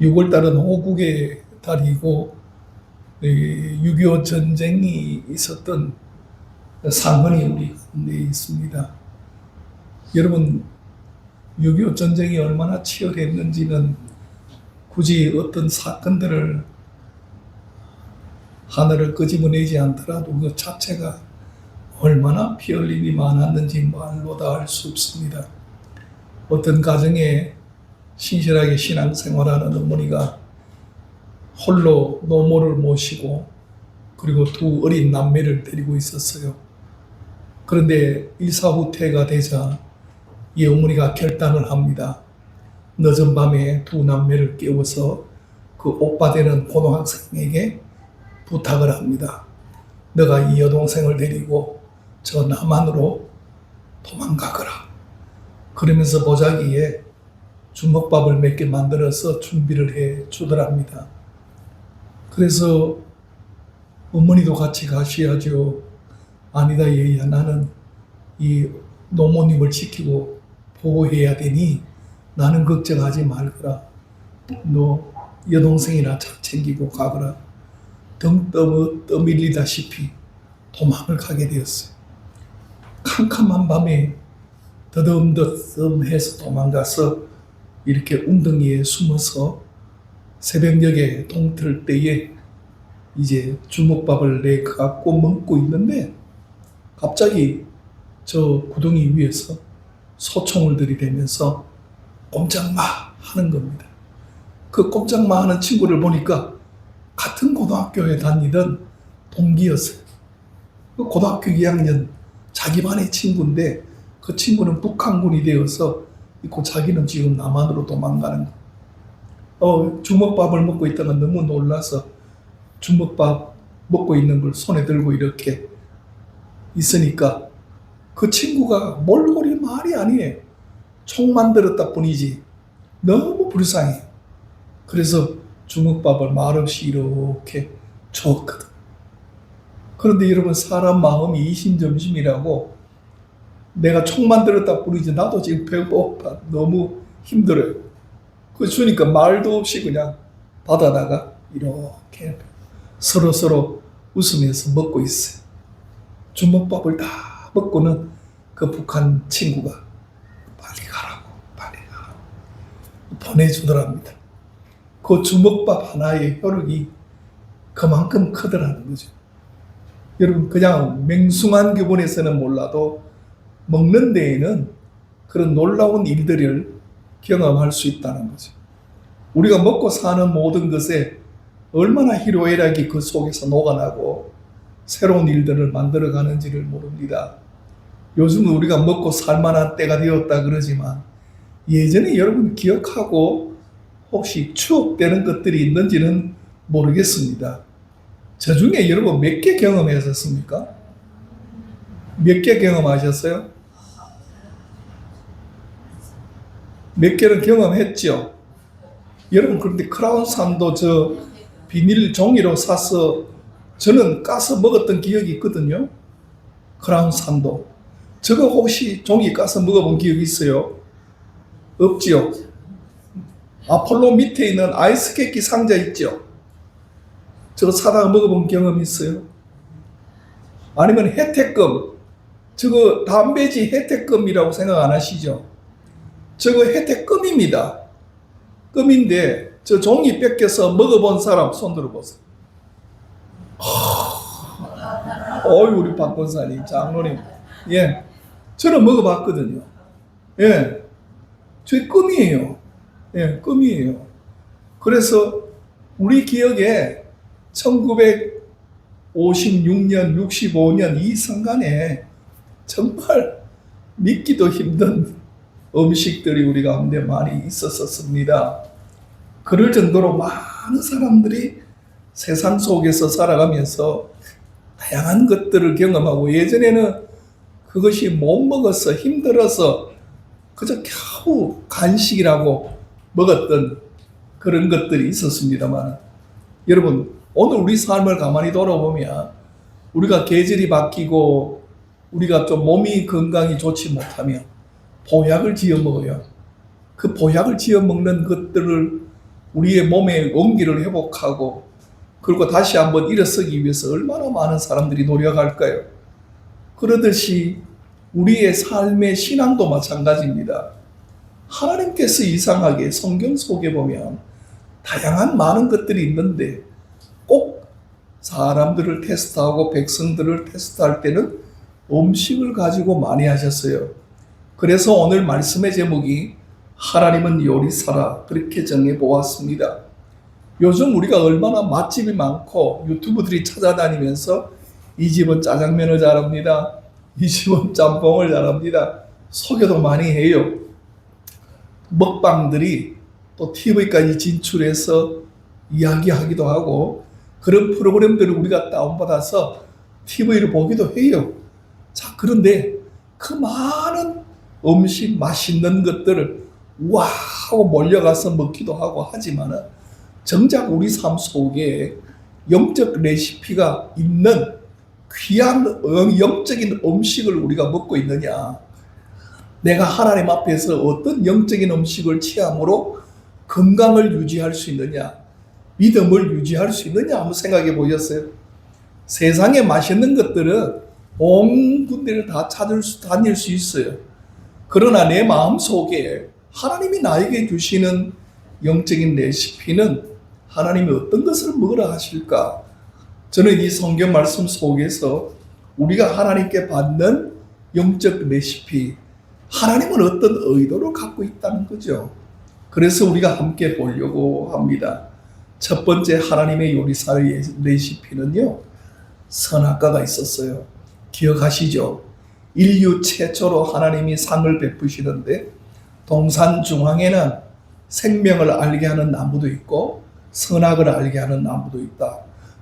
6월달은 호국의 달이고 6.25 전쟁이 있었던 상흔이 우리 가운데 있습니다. 여러분 6.25 전쟁이 얼마나 치열했는지는 굳이 어떤 사건들을 하늘을 끄집어내지 않더라도 그 자체가 얼마나 피 흘림이 많았는지 말로 다 알 수 없습니다. 어떤 가정에 신실하게 신앙생활하는 어머니가 홀로 노모를 모시고 그리고 두 어린 남매를 데리고 있었어요. 그런데 일사후퇴가 되자 이 어머니가 결단을 합니다. 늦은 밤에 두 남매를 깨워서 그 오빠 되는 고등학생에게 부탁을 합니다. 너가 이 여동생을 데리고 저 남한으로 도망가거라. 그러면서 보자기에 주먹밥을 몇 개 만들어서 준비를 해 주더랍니다. 그래서 어머니도 같이 가셔야죠. 아니다 얘야, 나는 이 노모님을 지키고 보호해야 되니 나는 걱정하지 말거라. 너 여동생이나 잘 챙기고 가거라. 등 떠밀리다시피 도망을 가게 되었어요. 캄캄한 밤에 더듬더듬해서 도망가서 이렇게 웅덩이에 숨어서 새벽녘에 동틀 때에 이제 주먹밥을 내 갖고 먹고 있는데 갑자기 저 구덩이 위에서 소총을 들이대면서 꼼짝마 하는 겁니다. 그 꼼짝마 하는 친구를 보니까 같은 고등학교에 다니던 동기였어요. 그 고등학교 2학년 자기 반의 친구인데 그 친구는 북한군이 되어서 있고 자기는 지금 남한으로 도망가는 거. 주먹밥을 먹고 있다가 너무 놀라서 주먹밥 먹고 있는 걸 손에 들고 이렇게 있으니까 그 친구가 몰골이 말이 아니에요. 총 만들었다 뿐이지 너무 불쌍해요. 그래서 주먹밥을 말없이 이렇게 줬거든. 그런데 여러분, 사람 마음이 이심점심이라고 내가 총 만들었다 뿐이지 나도 지금 배고파 너무 힘들어요. 그 주니까 말도 없이 그냥 받아다가 이렇게 서로 웃으면서 먹고 있어요. 주먹밥을 다 먹고는 그 북한 친구가 빨리 가라고 보내주더랍니다. 그 주먹밥 하나의 혈육이 그만큼 크더라는 거죠. 여러분, 그냥 맹숭한 기분에서는 몰라도 먹는 데에는 그런 놀라운 일들을 경험할 수 있다는 거죠. 우리가 먹고 사는 모든 것에 얼마나 희로애락이 그 속에서 녹아나고 새로운 일들을 만들어가는지를 모릅니다. 요즘은 우리가 먹고 살만한 때가 되었다 그러지만 예전에 여러분 기억하고 혹시 추억되는 것들이 있는지는 모르겠습니다. 저 중에 여러분 몇 개 경험하셨습니까? 몇 개 경험하셨어요? 몇 개는 경험했죠. 여러분, 그런데 크라운산도 저 비닐 종이로 사서 저는 까서 먹었던 기억이 있거든요. 크라운산도. 저거 혹시 종이 까서 먹어본 기억이 있어요? 없지요. 아폴로 밑에 있는 아이스케이크 상자 있죠. 저거 사다가 먹어본 경험 있어요? 아니면 혜택금, 저거 담배지 혜택금이라고 생각 안 하시죠? 저거 혜택금입니다. 금인데 저 종이 뺏겨서 먹어본 사람 손 들어보세요. 어이, 우리 박 권사님, 장로님, 예, 저는 먹어봤거든요. 예, 저 금이에요. 예, 금이에요. 그래서 우리 기억에 1956년, 65년 이 순간에 정말 믿기도 힘든 음식들이 우리 가운데 많이 있었습니다. 그럴 정도로 많은 사람들이 세상 속에서 살아가면서 다양한 것들을 경험하고, 예전에는 그것이 못 먹어서 힘들어서 그저 겨우 간식이라고 먹었던 그런 것들이 있었습니다만, 여러분, 오늘 우리 삶을 가만히 돌아보면 우리가 계절이 바뀌고 우리가 좀 몸이 건강이 좋지 못하면 보약을 지어 먹어요. 그 보약을 지어 먹는 것들을 우리의 몸의 원기를 회복하고 그리고 다시 한번 일어서기 위해서 얼마나 많은 사람들이 노력할까요? 그러듯이 우리의 삶의 신앙도 마찬가지입니다. 하나님께서 이상하게 성경 속에 보면 다양한 많은 것들이 있는데 꼭 사람들을 테스트하고 백성들을 테스트할 때는 음식을 가지고 많이 하셨어요. 그래서 오늘 말씀의 제목이 하나님은 요리사라 그렇게 정해 보았습니다. 요즘 우리가 얼마나 맛집이 많고 유튜브들이 찾아다니면서 이 집은 짜장면을 잘합니다. 이 집은 짬뽕을 잘합니다. 소개도 많이 해요. 먹방들이 또 TV까지 진출해서 이야기하기도 하고 그런 프로그램들을 우리가 다운받아서 TV를 보기도 해요. 자, 그런데 그 많은 음식 맛있는 것들을 와 하고 몰려가서 먹기도 하고 하지만 정작 우리 삶 속에 영적 레시피가 있는 귀한 영적인 음식을 우리가 먹고 있느냐, 내가 하나님 앞에서 어떤 영적인 음식을 취함으로 건강을 유지할 수 있느냐, 믿음을 유지할 수 있느냐 한번 생각해 보셨어요? 세상에 맛있는 것들은 온 군데를 다 다닐 수 있어요. 그러나 내 마음 속에 하나님이 나에게 주시는 영적인 레시피는 하나님이 어떤 것을 먹으라 하실까? 저는 이 성경 말씀 속에서 우리가 하나님께 받는 영적 레시피, 하나님은 어떤 의도를 갖고 있다는 거죠. 그래서 우리가 함께 보려고 합니다. 첫 번째 하나님의 요리사의 레시피는요, 선악과가 있었어요. 기억하시죠? 인류 최초로 하나님이 상을 베푸시는데 동산 중앙에는 생명을 알게 하는 나무도 있고 선악을 알게 하는 나무도 있다.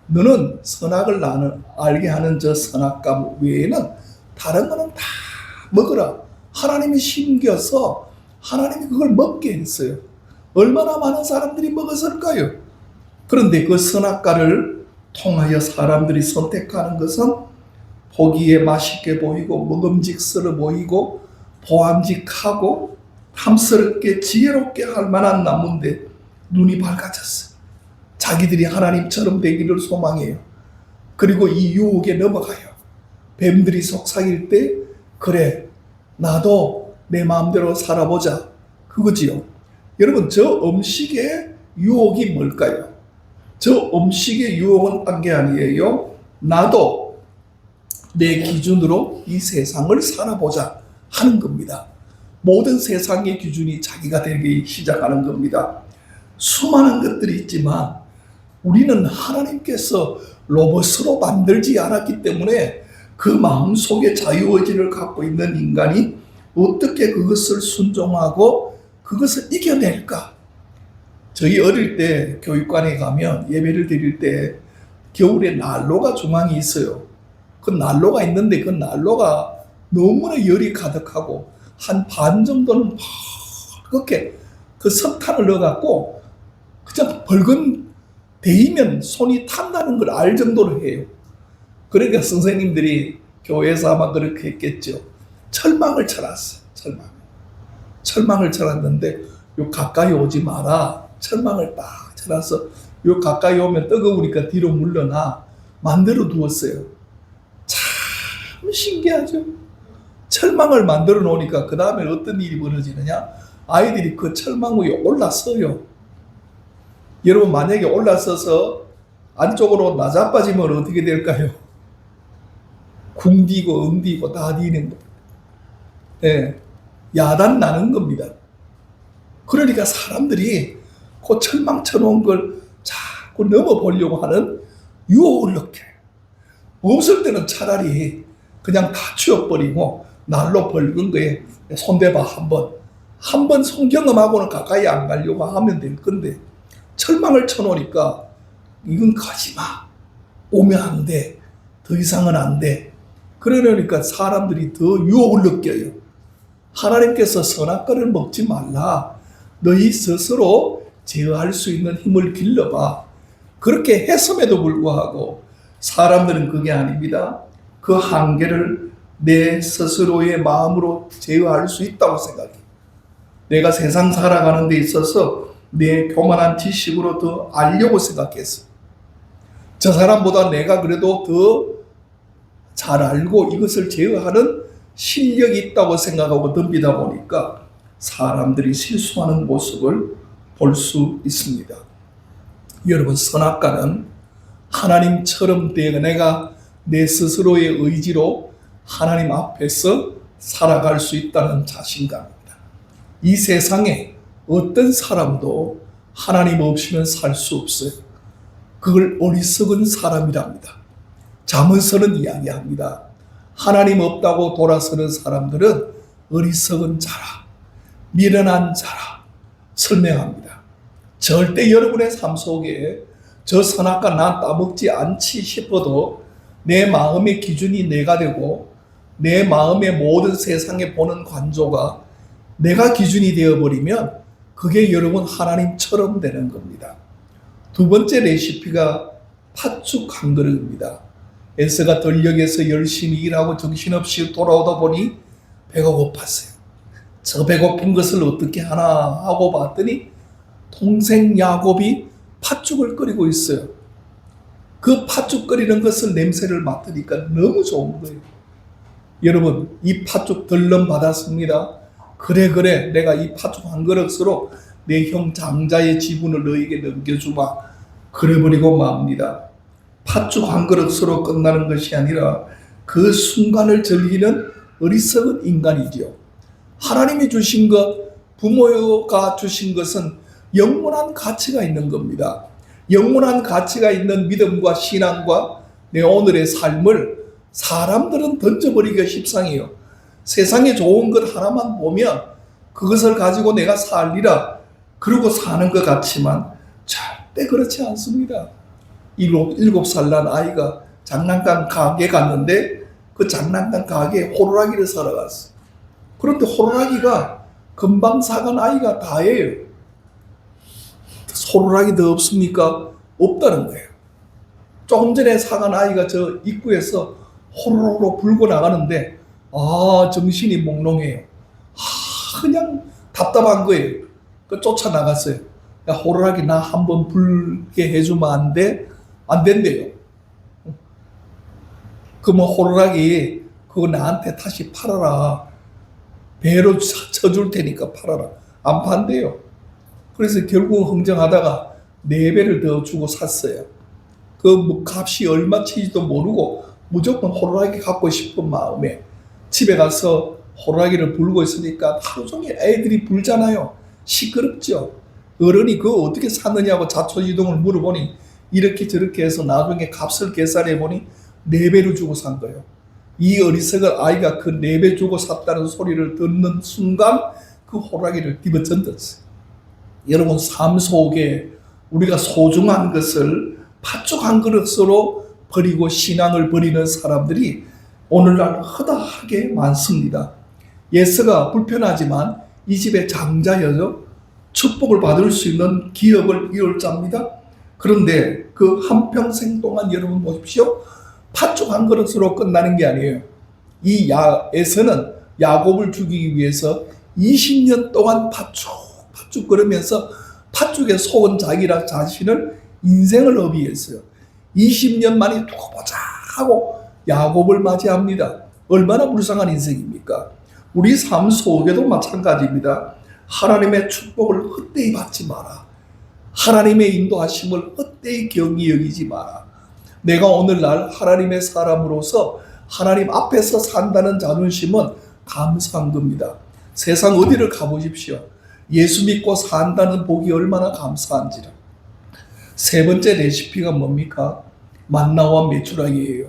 너는 선악을 알게 하는 저 선악과 외에는 다른 거는 다 먹으라. 하나님이 심겨서 하나님이 그걸 먹게 했어요. 얼마나 많은 사람들이 먹었을까요? 그런데 그 선악과를 통하여 사람들이 선택하는 것은 보기에 맛있게 보이고 먹음직스러워 보이고 보암직하고 탐스럽게 지혜롭게 할 만한 나무인데 눈이 밝아졌어요. 자기들이 하나님처럼 되기를 소망해요. 그리고 이 유혹에 넘어가요. 뱀들이 속삭일 때 그래 나도 내 마음대로 살아보자 그거지요. 여러분, 저 음식의 유혹이 뭘까요? 저 음식의 유혹은 딴 게 아니에요. 나도 내 기준으로 이 세상을 살아보자 하는 겁니다. 모든 세상의 기준이 자기가 되기 시작하는 겁니다. 수많은 것들이 있지만 우리는 하나님께서 로봇으로 만들지 않았기 때문에 그 마음속에 자유의지를 갖고 있는 인간이 어떻게 그것을 순종하고 그것을 이겨낼까? 저희 어릴 때 교육관에 가면 예배를 드릴 때 겨울에 난로가 중앙에 있어요. 그 난로가 있는데 그 난로가 너무나 열이 가득하고 한 반 정도는 그렇게 그 석탄을 넣어갖고 그냥 벌건 데이면 손이 탄다는 걸 알 정도로 해요. 그러니까 선생님들이 교회에서 아마 그렇게 했겠죠. 철망을 쳐놨어요. 철망을 쳐놨는데 요 가까이 오지 마라. 철망을 딱 쳐놔서 요 가까이 오면 뜨거우니까 뒤로 물러나 만들어 두었어요. 참 신기하죠. 철망을 만들어 놓으니까 그 다음에 어떤 일이 벌어지느냐, 아이들이 그 철망 위에 올라서요. 여러분, 만약에 올라서서 안쪽으로 나자빠지면 어떻게 될까요? 궁디고 응디고 다 디는 겁니다. 네, 야단 나는 겁니다. 그러니까 사람들이 그 철망 쳐놓은 걸 자꾸 넘어보려고 하는 유혹을 넣게. 없을 때는 차라리 그냥 다 치워버리고 날로 벌건 거에 손대봐 한번 성경음하고는 가까이 안 가려고 하면 될 건데 철망을 쳐놓으니까 이건 가지마, 오면 안 돼, 더 이상은 안 돼. 그러니까 사람들이 더 유혹을 느껴요. 하나님께서 선악과를 먹지 말라, 너희 스스로 제어할 수 있는 힘을 길러봐. 그렇게 했음에도 불구하고 사람들은 그게 아닙니다. 그 한계를 내 스스로의 마음으로 제어할 수 있다고 생각해. 내가 세상 살아가는 데 있어서 내 교만한 지식으로 더 알려고 생각했어. 저 사람보다 내가 그래도 더 잘 알고 이것을 제어하는 실력이 있다고 생각하고 덤비다 보니까 사람들이 실수하는 모습을 볼 수 있습니다. 여러분, 선악과는 하나님처럼 내가 내 스스로의 의지로 하나님 앞에서 살아갈 수 있다는 자신감입니다. 이 세상에 어떤 사람도 하나님 없이는 살 수 없어요. 그걸 어리석은 사람이랍니다. 잠언서는 이야기합니다. 하나님 없다고 돌아서는 사람들은 어리석은 자라, 미련한 자라 설명합니다. 절대 여러분의 삶 속에 저 선악과 난 따먹지 않지 싶어도 내 마음의 기준이 내가 되고 내 마음의 모든 세상에 보는 관조가 내가 기준이 되어버리면 그게 여러분 하나님처럼 되는 겁니다. 두 번째 레시피가 팥죽 한 그릇입니다. 에서가 들녘에서 열심히 일하고 정신없이 돌아오다 보니 배가 고팠어요. 저 배고픈 것을 어떻게 하나 하고 봤더니 동생 야곱이 팥죽을 끓이고 있어요. 그 팥죽 끓이는 것을 냄새를 맡으니까 너무 좋은 거예요. 여러분, 이 팥죽 덜렁 받았습니다. 그래 내가 이 팥죽 한 그릇으로 내 형 장자의 지분을 너에게 넘겨주마. 그래버리고 맙니다. 팥죽 한 그릇으로 끝나는 것이 아니라 그 순간을 즐기는 어리석은 인간이죠. 하나님이 주신 것, 부모가 주신 것은 영원한 가치가 있는 겁니다. 영원한 가치가 있는 믿음과 신앙과 내 오늘의 삶을 사람들은 던져버리기가 십상이에요. 세상에 좋은 것 하나만 보면 그것을 가지고 내가 살리라 그러고 사는 것 같지만 절대 그렇지 않습니다. 7살 난 아이가 장난감 가게 갔는데 그 장난감 가게에 호루라기를 사러 갔어. 그런데 호루라기가 금방 사간 아이가 다예요. 호루라기 더 없습니까? 없다는 거예요. 조금 전에 사간 아이가 저 입구에서 호로로 불고 나가는데 정신이 몽롱해요. 그냥 답답한 거예요. 그 쫓아나갔어요. 야, 호루라기 나 한번 불게 해주면 안 돼? 안 된대요. 호루라기 그거 나한테 다시 팔아라. 배로 쳐줄 테니까 팔아라. 안 판대요. 그래서 결국 흥정하다가 4배를 더 주고 샀어요. 그 값이 얼마치지도 모르고 무조건 호루라기 갖고 싶은 마음에 집에 가서 호루라기를 불고 있으니까 하루 종일 애들이 불잖아요. 시끄럽죠. 어른이 그거 어떻게 샀느냐고 자초지종을 물어보니 이렇게 저렇게 해서 나중에 값을 계산해 보니 4배를 주고 산 거예요. 이 어리석은 아이가 그 4배 주고 샀다는 소리를 듣는 순간 그 호루라기를 집어던졌어요. 여러분, 삶 속에 우리가 소중한 것을 팥죽 한 그릇으로 버리고 신앙을 버리는 사람들이 오늘날 허다하게 많습니다. 예서가 불편하지만 이 집의 장자여서 축복을 받을 수 있는 기업을 이룰 자입니다. 그런데 그 한평생 동안 여러분 보십시오. 팥죽 한 그릇으로 끝나는 게 아니에요. 이 에서는 야곱을 죽이기 위해서 20년 동안 팥죽 끓으면서 팥죽에 속은 자신을 인생을 어비했어요. 20년 만에 두고 보자 하고 야곱을 맞이합니다. 얼마나 불쌍한 인생입니까? 우리 삶 속에도 마찬가지입니다. 하나님의 축복을 헛되이 받지 마라. 하나님의 인도하심을 헛되이 경히 여기지 마라. 내가 오늘날 하나님의 사람으로서 하나님 앞에서 산다는 자존심은 감사한 겁니다. 세상 어디를 가보십시오. 예수 믿고 산다는 복이 얼마나 감사한지라. 세 번째 레시피가 뭡니까? 만나와 메추라기예요.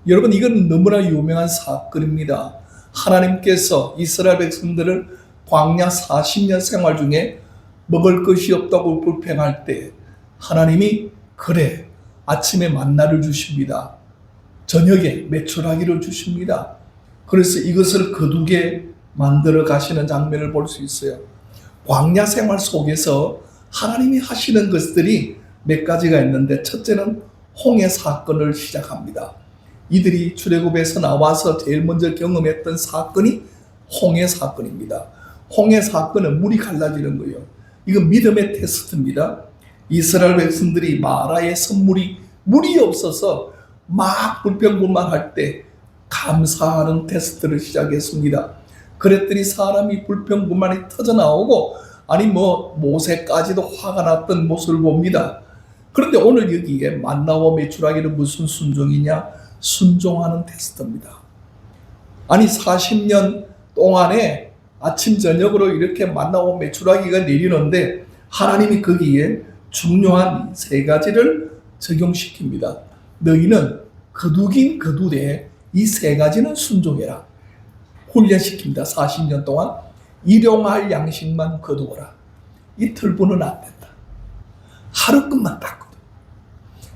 여러분, 이건 너무나 유명한 사건입니다. 하나님께서 이스라엘 백성들을 광야 40년 생활 중에 먹을 것이 없다고 불평할 때 하나님이 그래 아침에 만나를 주십니다. 저녁에 메추라기를 주십니다. 그래서 이것을 거두게 만들어 가시는 장면을 볼 수 있어요. 광야 생활 속에서 하나님이 하시는 것들이 몇 가지가 있는데 첫째는 홍해 사건을 시작합니다. 이들이 출애굽에서 나와서 제일 먼저 경험했던 사건이 홍해 사건입니다. 홍해 사건은 물이 갈라지는 거예요. 이건 믿음의 테스트입니다. 이스라엘 백성들이 마라의 선물이 물이 없어서 막 불평불만할 때 감사하는 테스트를 시작했습니다. 그랬더니 사람이 불평불만이 터져나오고 아니 모세까지도 화가 났던 모습을 봅니다. 그런데 오늘 여기에 만나와 메추라기는 무슨 순종이냐? 순종하는 테스트입니다. 아니 40년 동안에 아침 저녁으로 이렇게 만나와 메추라기가 내리는데 하나님이 거기에 중요한 세 가지를 적용시킵니다. 너희는 거두긴 거두되 이 세 가지는 순종해라. 훈련시킵니다. 40년 동안 일용할 양식만 거두어라. 이틀분은 안 된다. 하루 끝만 딱 거두.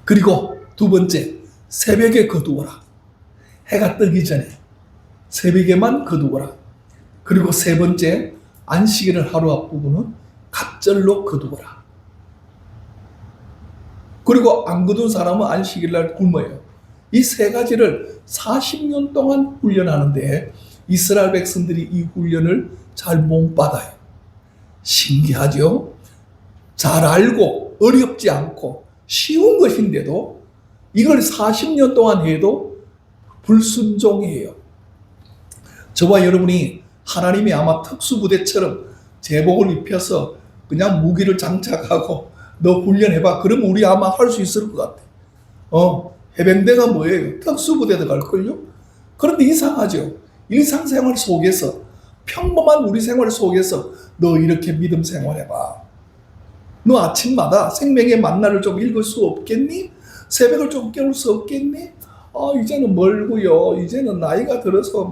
그리고 두 번째, 새벽에 거두어라. 해가 뜨기 전에 새벽에만 거두어라. 그리고 세 번째, 안식일을 하루 앞두고는 갑절로 거두어라. 그리고 안 거둔 사람은 안식일날 굶어요. 이 세 가지를 40년 동안 훈련하는데 이스라엘 백성들이 이 훈련을 잘 못 받아요. 신기하죠? 잘 알고 어렵지 않고 쉬운 것인데도 이걸 40년 동안 해도 불순종이에요. 저와 여러분이 하나님이 아마 특수부대처럼 제복을 입혀서 그냥 무기를 장착하고 너 훈련해봐. 그러면 우리 아마 할 수 있을 것 같아. 해병대가 뭐예요? 특수부대도 갈걸요? 그런데 이상하죠? 일상생활 속에서 평범한 우리 생활 속에서 너 이렇게 믿음 생활해봐. 너 아침마다 생명의 만나를 좀 읽을 수 없겠니? 새벽을 좀 깨울 수 없겠니? 이제는 멀고요. 이제는 나이가 들어서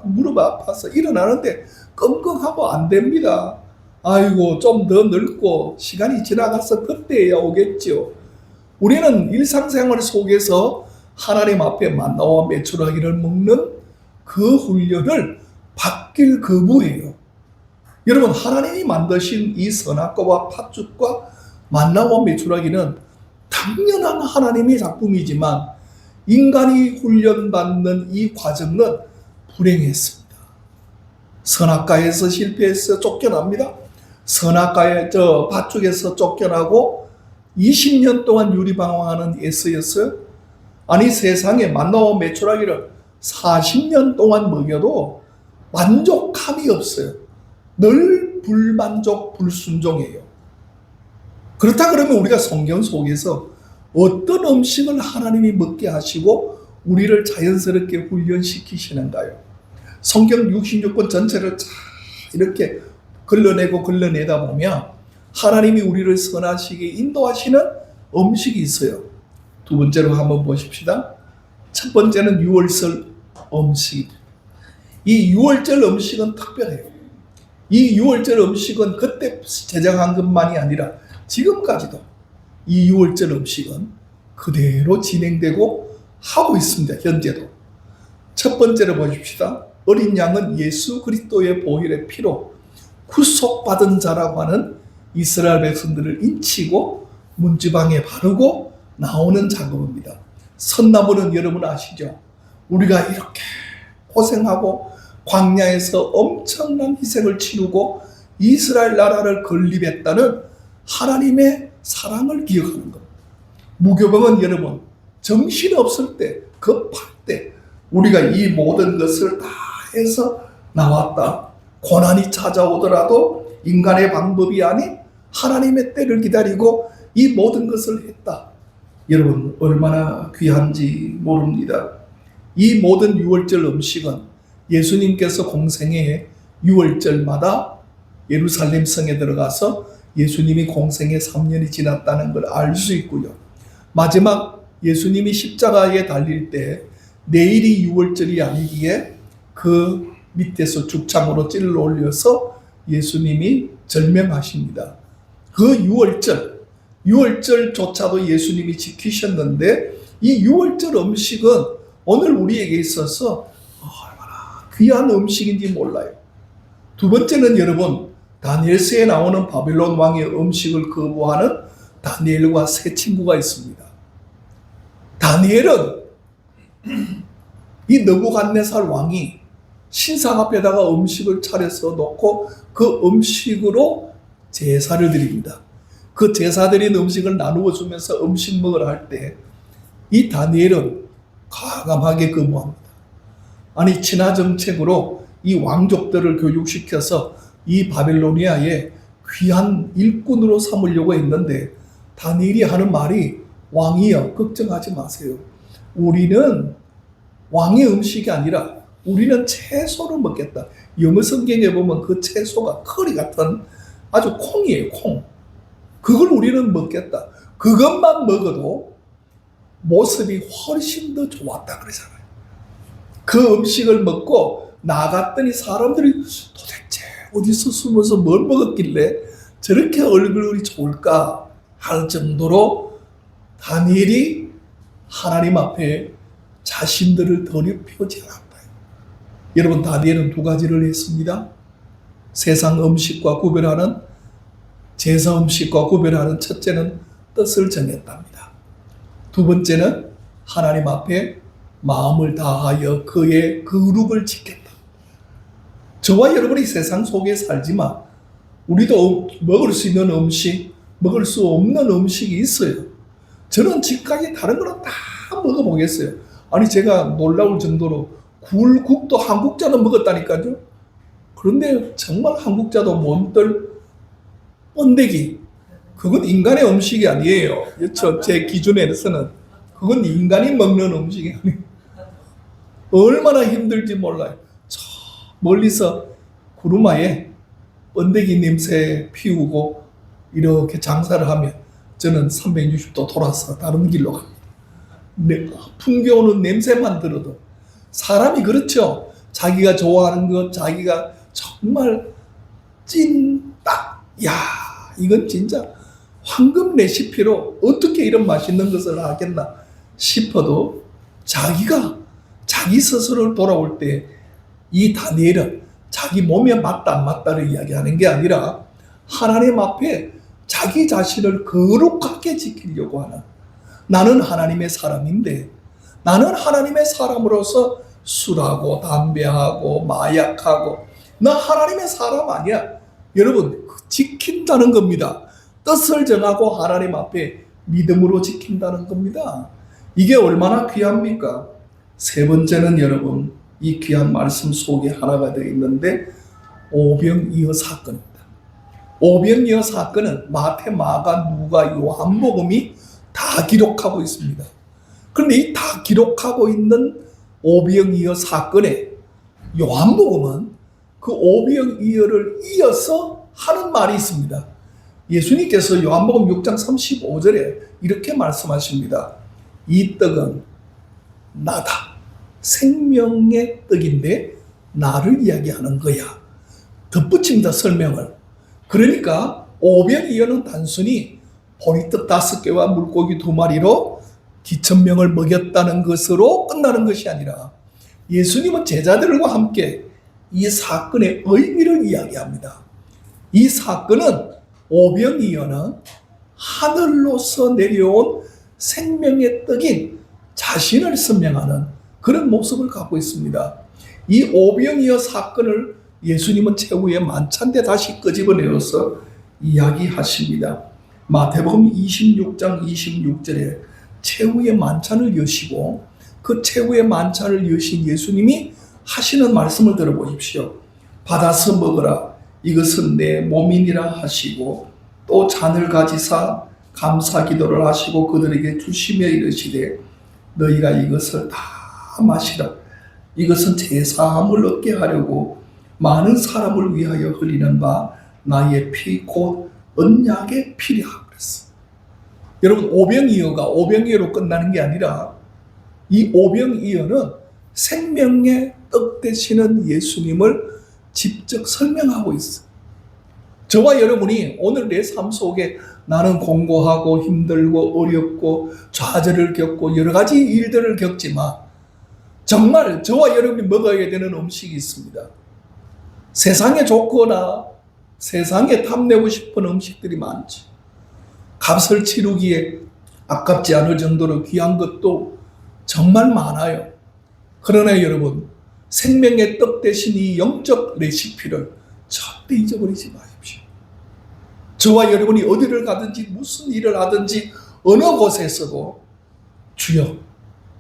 무릎 아파서 일어나는데 끙끙하고 안 됩니다. 아이고 좀 더 늙고 시간이 지나가서 그때야 오겠죠. 우리는 일상생활 속에서 하나님 앞에 만나와 메추라기를 먹는 그 훈련을 받길 거부해요. 여러분 하나님이 만드신 이 선악과와 팥죽과 만나와 메추라기는 당연한 하나님의 작품이지만 인간이 훈련받는 이 과정은 불행했습니다. 선악과에서 실패해서 쫓겨납니다. 선악과의 팥죽에서 쫓겨나고 20년 동안 유리방황하는 에서였어요. 아니 세상에 만나와 메추라기를 40년 동안 먹여도 만족함이 없어요. 늘 불만족, 불순종이에요. 그렇다 그러면 우리가 성경 속에서 어떤 음식을 하나님이 먹게 하시고 우리를 자연스럽게 훈련시키시는가요? 성경 66권 전체를 잘 이렇게 걸러내다 보면 하나님이 우리를 선하시게 인도하시는 음식이 있어요. 두 번째로 한번 보십시다. 첫 번째는 유월절 음식. 이 유월절 음식은 특별해요. 이 유월절 음식은 그때 제정한 것만이 아니라 지금까지도 이 유월절 음식은 그대로 진행되고 하고 있습니다. 현재도. 첫 번째로 보십시다. 어린 양은 예수 그리스도의 보혈의 피로 구속받은 자라고 하는 이스라엘 백성들을 인치고 문지방에 바르고 나오는 작업입니다. 선나무는 여러분 아시죠? 우리가 이렇게 고생하고 광야에서 엄청난 희생을 치르고 이스라엘 나라를 건립했다는 하나님의 사랑을 기억하는 것. 무교병은 여러분 정신없을 때 급할 때 우리가 이 모든 것을 다 해서 나왔다. 고난이 찾아오더라도 인간의 방법이 아닌 하나님의 때를 기다리고 이 모든 것을 했다. 여러분 얼마나 귀한지 모릅니다. 이 모든 유월절 음식은 예수님께서 공생애 유월절마다 예루살렘 성에 들어가서 예수님이 공생애 3년이 지났다는 걸 알 수 있고요. 마지막 예수님이 십자가에 달릴 때 내일이 유월절이 아니기에 그 밑에서 죽창으로 찔러 올려서 예수님이 절명하십니다. 그 유월절조차도 예수님이 지키셨는데 이 유월절 음식은 오늘 우리에게 있어서 얼마나 귀한 음식인지 몰라요. 두 번째는 여러분 다니엘서에 나오는 바빌론 왕의 음식을 거부하는 다니엘과 세 친구가 있습니다. 다니엘은 이 느부갓네살 왕이 신상 앞에다가 음식을 차려서 놓고 그 음식으로 제사를 드립니다. 그 제사 드린 음식을 나누어 주면서 음식 먹으라 할 때 이 다니엘은 과감하게 거부합니다. 아니 친화 정책으로 이 왕족들을 교육시켜서 이 바벨로니아의 귀한 일꾼으로 삼으려고 했는데 다니엘이 하는 말이 왕이여 걱정하지 마세요. 우리는 왕의 음식이 아니라 우리는 채소를 먹겠다. 영어 성경에 보면 그 채소가 커리 같은 아주 콩이에요. 콩. 그걸 우리는 먹겠다. 그것만 먹어도 모습이 훨씬 더 좋았다 그러잖아요. 그 음식을 먹고 나갔더니 사람들이 도대체 어디서 숨어서 뭘 먹었길래 저렇게 얼굴이 좋을까 할 정도로 다니엘이 하나님 앞에 자신들을 더럽히지 않았다. 여러분 다니엘은 두 가지를 했습니다. 세상 음식과 구별하는 제사 음식과 구별하는 첫째는 뜻을 정했답니다. 두 번째는 하나님 앞에 마음을 다하여 그의 거룩을 지켰다. 저와 여러분이 세상 속에 살지만 우리도 먹을 수 있는 음식, 먹을 수 없는 음식이 있어요. 저는 지금까지 다른 거는 다 먹어보겠어요. 아니 제가 놀라울 정도로 굴국도 한국자도 먹었다니까요. 그런데 정말 한국자도 몸들 번데기 그건 인간의 음식이 아니에요. 그렇죠? 제 기준에서는 그건 인간이 먹는 음식이 아니에요. 얼마나 힘들지 몰라요. 저 멀리서 구루마에 번데기 냄새 피우고 이렇게 장사를 하면 저는 360도 돌아서 다른 길로 갑니다. 풍겨오는 냄새만 들어도 사람이 그렇죠. 자기가 좋아하는 것, 자기가 정말 찐딱 야 이건 진짜 황금 레시피로 어떻게 이런 맛있는 것을 하겠나 싶어도 자기가 자기 스스로를 돌아올 때 이 다니엘은 자기 몸에 맞다 안 맞다를 이야기하는 게 아니라 하나님 앞에 자기 자신을 거룩하게 지키려고 하는 나는 하나님의 사람인데 나는 하나님의 사람으로서 술하고 담배하고 마약하고 나 하나님의 사람 아니야. 여러분 지킨다는 겁니다. 뜻을 정하고 하나님 앞에 믿음으로 지킨다는 겁니다. 이게 얼마나 귀합니까? 세 번째는 여러분 이 귀한 말씀 속에 하나가 되어 있는데 오병이어 사건입니다. 오병이어 사건은 마태, 마가, 누가, 요한복음이 다 기록하고 있습니다. 그런데 이 다 기록하고 있는 오병이어 사건에 요한복음은 그 오병이어를 이어서 하는 말이 있습니다. 예수님께서 요한복음 6장 35절에 이렇게 말씀하십니다. 이 떡은 나다. 생명의 떡인데 나를 이야기하는 거야. 덧붙입니다. 설명을. 그러니까 오병이어는 단순히 보리떡 5개와 물고기 2마리로 기천명을 먹였다는 것으로 끝나는 것이 아니라 예수님은 제자들과 함께 이 사건의 의미를 이야기합니다. 이 사건은 오병이어는 하늘로서 내려온 생명의 떡인 자신을 설명하는 그런 모습을 갖고 있습니다. 이 오병이어 사건을 예수님은 최후의 만찬 때 다시 끄집어내어서 이야기하십니다. 마태복음 26장 26절에 최후의 만찬을 여시고 그 최후의 만찬을 여신 예수님이 하시는 말씀을 들어보십시오. 받아서 먹으라. 이것은 내 몸이니라 하시고 또 잔을 가지사 감사 기도를 하시고 그들에게 주시며 이르시되 너희가 이것을 다 마시라. 이것은 제사함을 얻게 하려고 많은 사람을 위하여 흘리는 바 나의 피 곧 언약의 피라 그랬어. 여러분 오병이어가 오병이어로 끝나는 게 아니라 이 오병이어는 생명의 떡 되시는 예수님을 직접 설명하고 있어. 저와 여러분이 오늘 내 삶 속에 나는 공고하고 힘들고 어렵고 좌절을 겪고 여러 가지 일들을 겪지만 정말 저와 여러분이 먹어야 되는 음식이 있습니다. 세상에 좋거나 세상에 탐내고 싶은 음식들이 많지. 값을 치르기에 아깝지 않을 정도로 귀한 것도 정말 많아요. 그러나 여러분 생명의 떡 대신 이 영적 레시피를 절대 잊어버리지 마십시오. 저와 여러분이 어디를 가든지 무슨 일을 하든지 어느 곳에서도 주여,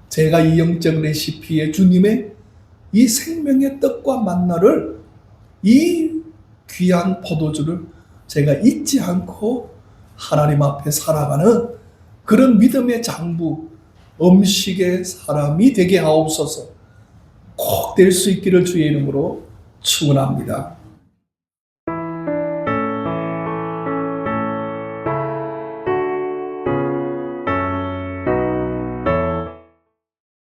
제가 이 영적 레시피에 주님의 이 생명의 떡과 만나를, 이 귀한 포도주를 제가 잊지 않고 하나님 앞에 살아가는 그런 믿음의 장부, 음식의 사람이 되게 하옵소서. 꼭 될 수 있기를 주의 이름으로 축원합니다.